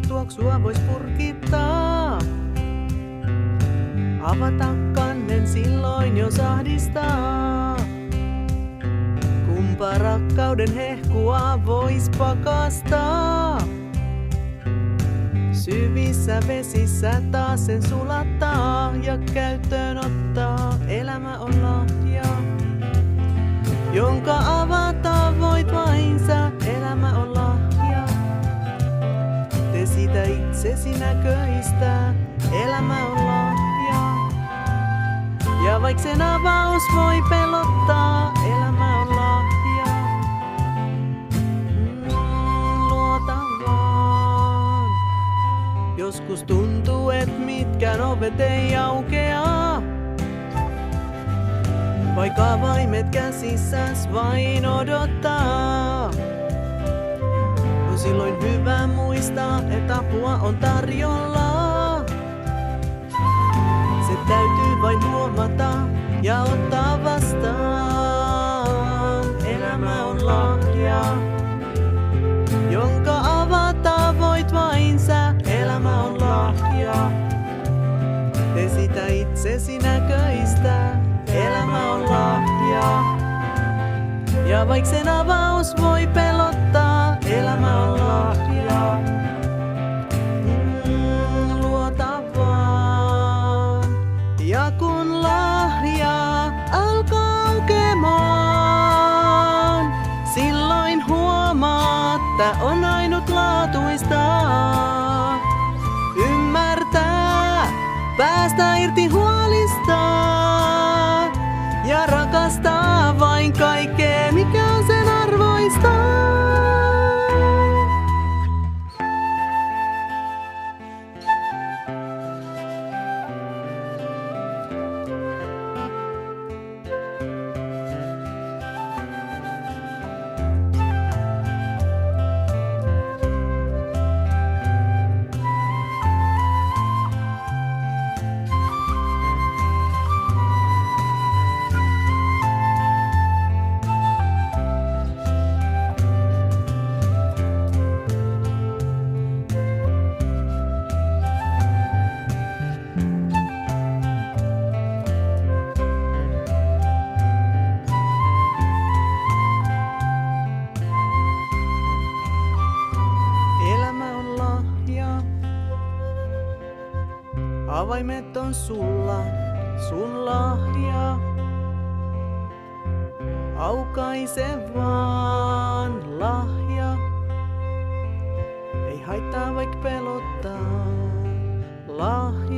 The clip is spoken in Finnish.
tuoksua vois purkittaa. Avata kannen silloin jos ahdistaa. Kumpa rakkauden hehkua vois pakastaa. Syvissä vesissä taas sen sulattaa ja käyttöön ottaa. Elämä on lahja, jonka avata voit vain sä. Elämä on lahja, tee siitä itsesi näköistä. Elämä on lahja, ja vaik sen avaus voi pelottaa. Elämä on lahja, luota vaan. Joskus tuntuu, et mitkään ovet ei aukea. Vaikka avaimet käsissäs vain odottaa. On silloin hyvä muistaa, et apua on tarjolla. Se täytyy vain huomata ja ottaa vastaan. Elämä on lahja, jonka avata voit vain sä. Elämä on lahja, tee sitä itsesi näköistä. Elämä on lahja, ja vaik sen avaus voi pelottaa. Elämä on lahja, luota vaan. Ja kun lahja alkaa aukemaan, silloin huomaat, että on ainutlaatuista. Ymmärtää, päästä irti huolista. Ja rakastaa vain kaikkea, mikä on sen arvoista. Avaimet on sulla, sun lahja. Aukaise vaan lahja. Ei haittaa vaik pelottaa lahja.